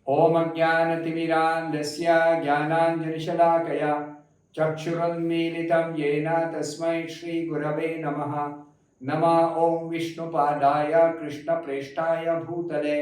Om Ajnanatimirandasya Jnananjanishadakaya Chakshurunmilitam Yena Tasmai Shri Gurave Namaha Nama Om Vishnupadaya Krishna Preshtaya Bhutale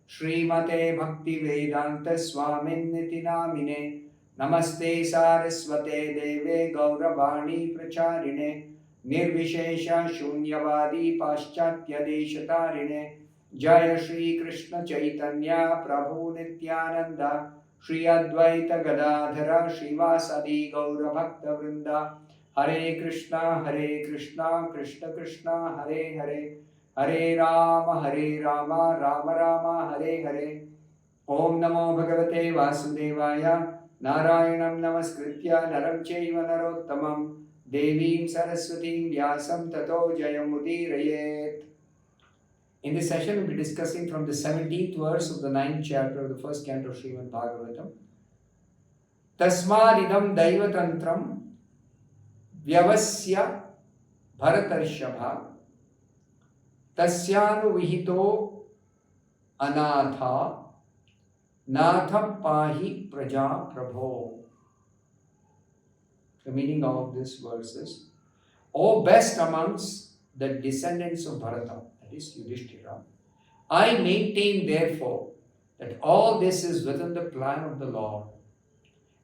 Srimate Bhaktivedanta Swamin Niti Namine Namaste Saraswate Deve Gauravani Pracharine Nirvishesha Shunyavadi Paschatya Deshatarine Jaya Shri Krishna Chaitanya Prabhu Nityananda Shri Advaita Gadadhara Shivasadi Gaura Bhakta Vrinda Hare Krishna Krishna Krishna Hare Hare Hare Rama Rama Rama Hare Hare Om Namo Bhagavate Vasudevaya Narayanam Namaskritya Naram Chaiva Narottamam Devim Saraswatim Vyasam Tato Jayamudirayet. In this session, we'll be discussing from the 17th verse of the 9th chapter of the first canto of Srimad-Bhagavatam. Tasmadidam daivatantram vyavasya bharatarshabha tasyanu vihito anatha natha pahi praja prabho. The meaning of this verse is, O best amongst the descendants of Bharata, that is Yudhishthira, I maintain therefore that all this is within the plan of the Lord.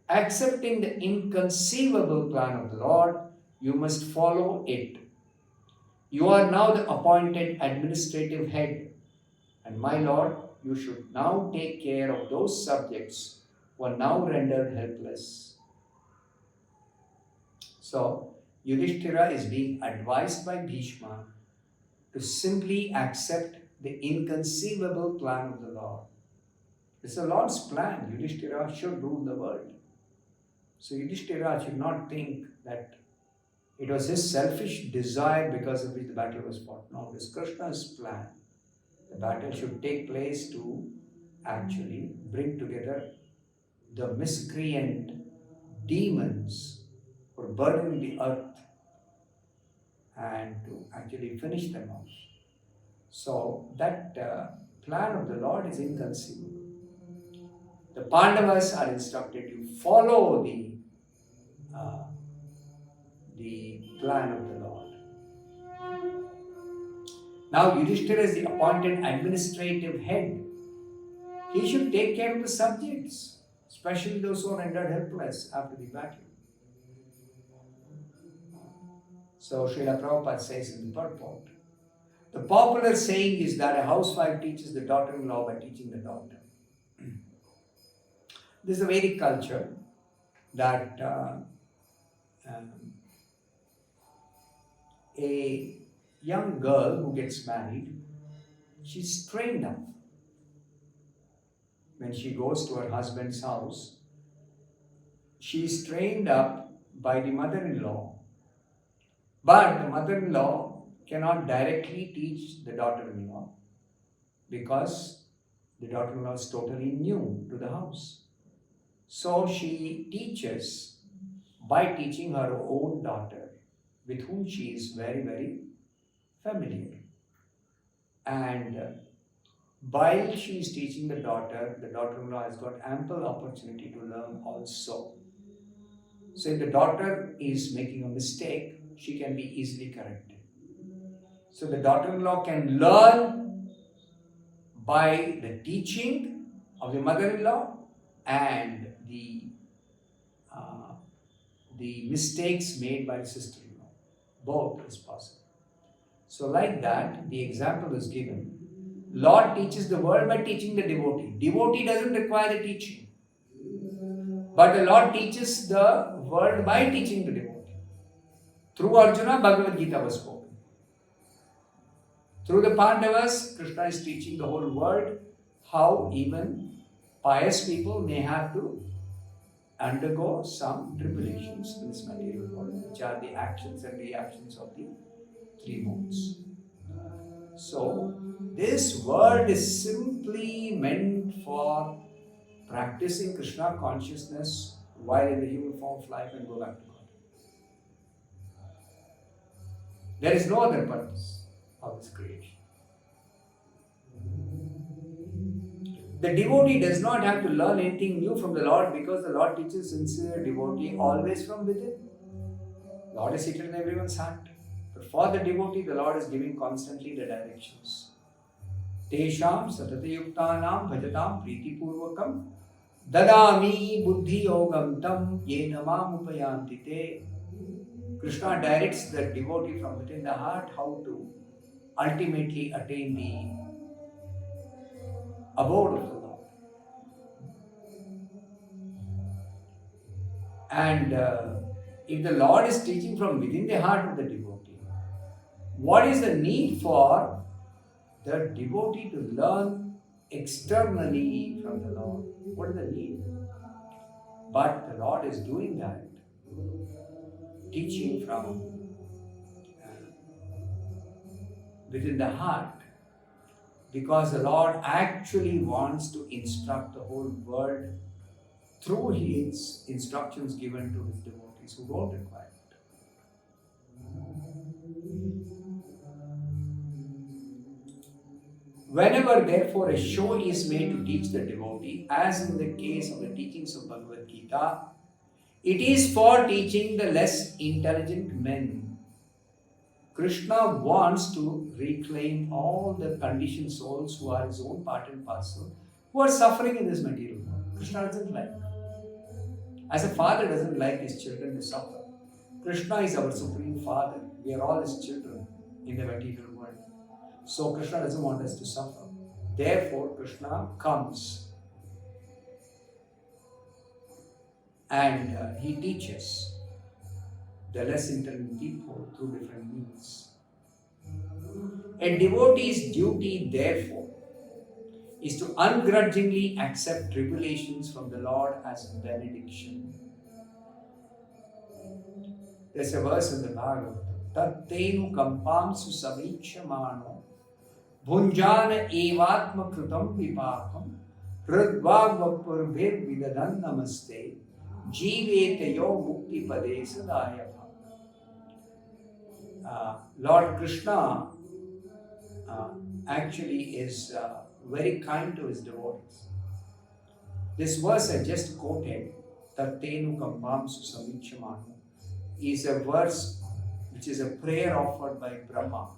Accepting the inconceivable plan of the Lord, you must follow it. You are now the appointed administrative head, and my Lord, you should now take care of those subjects who are now rendered helpless. So, Yudhishthira is being advised by Bhishma to simply accept the inconceivable plan of the Lord. It's the Lord's plan. Yudhishthira should rule the world. So Yudhishthira should not think that it was his selfish desire because of which the battle was fought. No, it is Krishna's plan. The battle should take place to actually bring together the miscreant demons who are burdening the earth and to actually finish them off. So that plan of the Lord is inconceivable. The Pandavas are instructed to follow the plan of the Lord. Now Yudhishthira is the appointed administrative head. He should take care of the subjects, especially those who are rendered helpless after the battle. So Srila Prabhupada says in the purport, the popular saying is that a housewife teaches the daughter-in-law by teaching the daughter. This is a Vedic culture that a young girl who gets married, she's trained up. When she goes to her husband's house, she's trained up by the mother-in-law. But the mother-in-law cannot directly teach the daughter-in-law because the daughter-in-law is totally new to the house. So she teaches by teaching her own daughter, with whom she is very, very familiar. And while she is teaching the daughter-in-law has got ample opportunity to learn also. So if the daughter is making a mistake, she can be easily corrected. So the daughter-in-law can learn by the teaching of the mother-in-law and the mistakes made by the sister-in-law. Both is possible. So like that, the example is given. Lord teaches the world by teaching the devotee. Devotee doesn't require the teaching. But the Lord teaches the world by teaching the devotee. Through Arjuna, Bhagavad Gita was spoken. Through the Pandavas, Krishna is teaching the whole world how even pious people may have to undergo some tribulations in this material world, which are the actions and reactions of the three modes. So, this world is simply meant for practicing Krishna consciousness while in the human form of life and go back to God. There is no other purpose of this creation. The devotee does not have to learn anything new from the Lord, because the Lord teaches sincere devotee always from within. Lord is seated in everyone's heart. But for the devotee, the Lord is giving constantly the directions. Tesham satatayuktanam bhajatam priti purvakam dadami buddhi yogam tam yena mam upayanti te. Krishna directs the devotee from within the heart how to ultimately attain the abode of the Lord. And if the Lord is teaching from within the heart of the devotee, what is the need for the devotee to learn externally from the Lord? What is the need? But the Lord is doing that, teaching from within the heart, because the Lord actually wants to instruct the whole world through His instructions given to His devotees who don't require it. Whenever, therefore, a show is made to teach the devotee, as in the case of the teachings of Bhagavad Gita, it is for teaching the less intelligent men. Krishna wants to reclaim all the conditioned souls who are His own part and parcel, who are suffering in this material world. Krishna doesn't like. As a father doesn't like his children to suffer. Krishna is our Supreme Father. We are all His children in the material world. So Krishna doesn't want us to suffer. Therefore, Krishna comes and He teaches the less intelligent people through different means. A devotee's duty, therefore, is to ungrudgingly accept tribulations from the Lord as benediction. There's a verse in the Bhagavatam, Tattenu kampamsu samichamano bhunjana evatma kritam vipakam hridvagvapurvir vidadan namaste jivetayo mukti pade sadaya. Lord Krishna actually is very kind to His devotees. This verse I just quoted, Tattenu kampamsu samichamano, is a verse which is a prayer offered by Brahma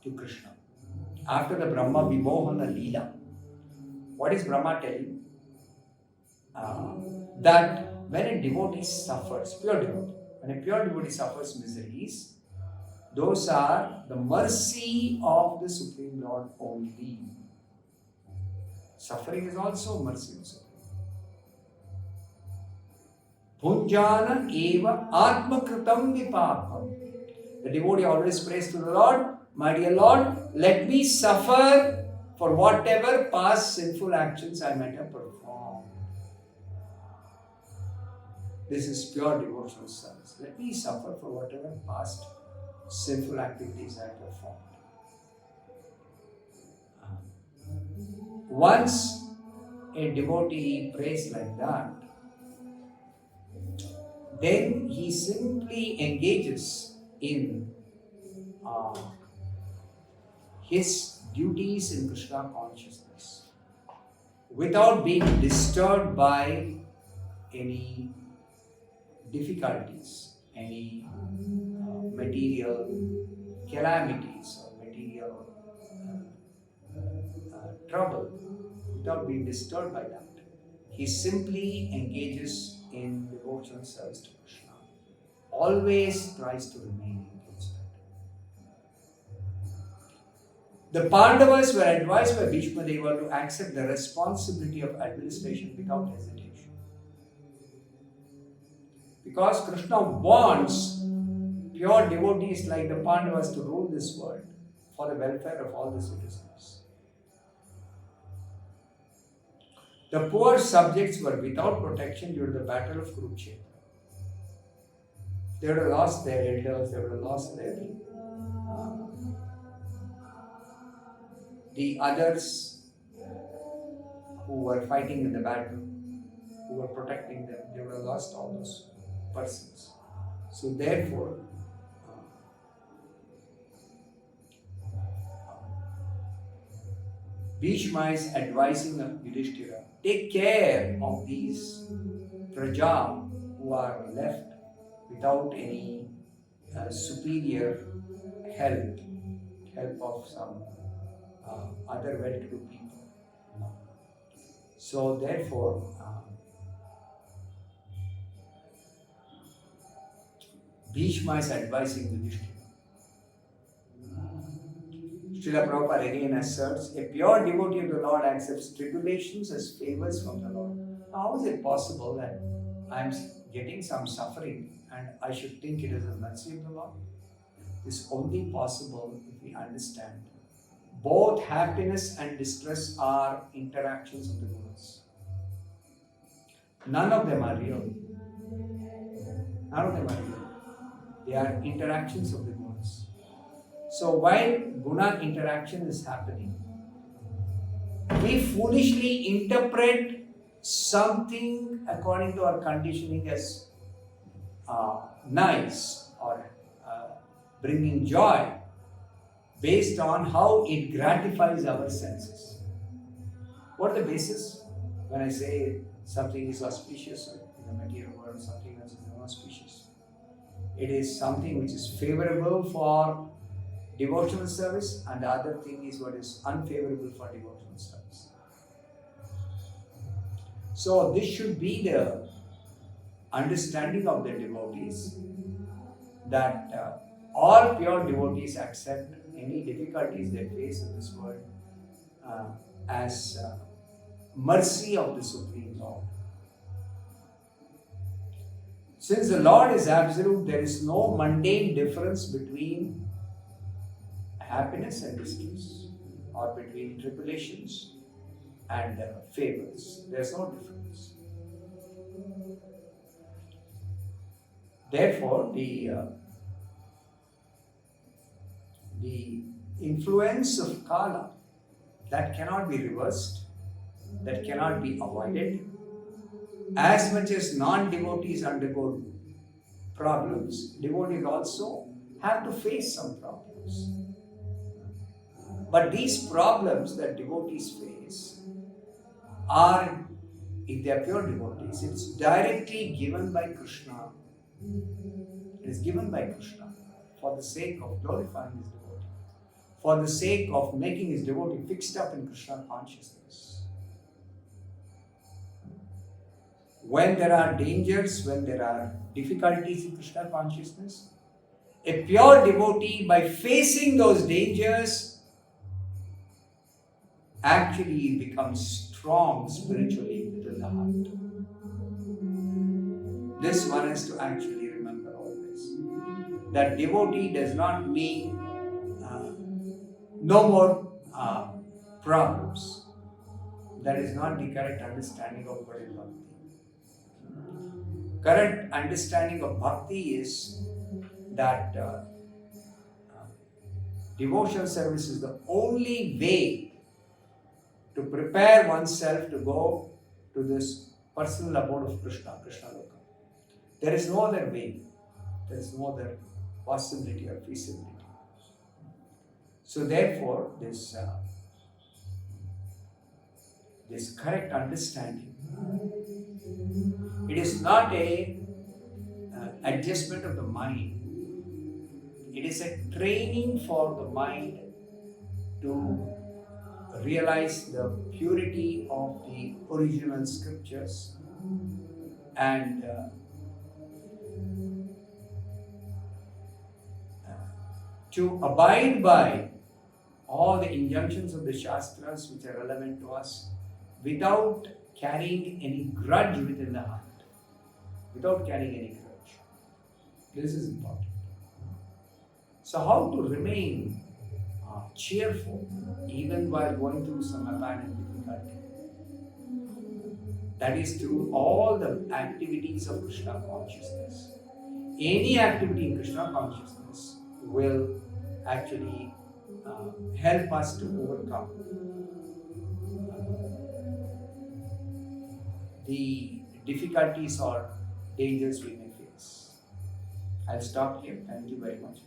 to Krishna. After the Brahma Vimohana Leela, what is Brahma telling? That when a devotee suffers, pure devotee, when a pure devotee suffers miseries, those are the mercy of the Supreme Lord only. Suffering is also mercy of Supreme. Bhunjana eva atmakritam vipakam. The devotee always prays to the Lord, my dear Lord, let me suffer for whatever past sinful actions I might have performed. This is pure devotional service. Let me suffer for whatever past sinful activities I performed. Once a devotee prays like that, then he simply engages in his duties in Krishna consciousness without being disturbed by any difficulties, any material calamities or material trouble, without being disturbed by that. He simply engages in devotional service to Krishna. Always tries to remain engaged. The Pandavas were advised by Bhishma Deva to accept the responsibility of administration without hesitation. Because Krishna wants pure devotees like the Pandavas to rule this world for the welfare of all the citizens. The poor subjects were without protection during the battle of Kurukshetra. They would have lost their elders, they would have lost their the others who were fighting in the battle, who were protecting them, they would have lost all those persons. So therefore, Bhishma is advising Yudhishthira, take care of these praja who are left without any superior help of some other well-to-do people. So therefore, Bhishma is advising Yudhishthira. Srila Prabhupada again asserts, a pure devotee of the Lord accepts tribulations as favors from the Lord. How is it possible that I am getting some suffering and I should think it is a mercy of the Lord? It's only possible if we understand both happiness and distress are interactions of the gunas. None of them are real. None of them are real. They are interactions of the gunas. So while guna interaction is happening, we foolishly interpret something according to our conditioning as nice or bringing joy based on how it gratifies our senses. What is the basis when I say something is auspicious in the material world, something else is inauspicious? It is something which is favorable for devotional service, and the other thing is what is unfavorable for devotional service. So this should be the understanding of the devotees, that all pure devotees accept any difficulties they face in this world as mercy of the Supreme Lord. Since the Lord is absolute, there is no mundane difference between happiness and distress, or between tribulations and favors. There is no difference. Therefore, the influence of Kala, that cannot be reversed, that cannot be avoided. As much as non-devotees undergo problems, devotees also have to face some problems. But these problems that devotees face are, if they are pure devotees, it's directly given by Krishna. It is given by Krishna for the sake of glorifying his devotee, for the sake of making his devotee fixed up in Krishna consciousness. When there are dangers, when there are difficulties in Krishna consciousness, a pure devotee, by facing those dangers, actually becomes strong spiritually within the heart. This one has to actually remember always. That devotee does not mean no more problems. That is not the correct understanding of what is bhakti. Correct understanding of bhakti is that devotional service is the only way to prepare oneself to go to this personal abode of Krishna, Krishna Loka. There is no other way. There is no other possibility or feasibility. So therefore, this correct understanding, it is not a adjustment of the mind. It is a training for the mind to realize the purity of the original scriptures and to abide by all the injunctions of the Shastras which are relevant to us without carrying any grudge within the heart. Without carrying any grudge. This is important. So how to remain cheerful even while going through some apparent difficulty? That is through all the activities of Krishna consciousness. Any activity in Krishna consciousness will actually help us to overcome the difficulties or dangers we may face. I'll stop here. Thank you very much.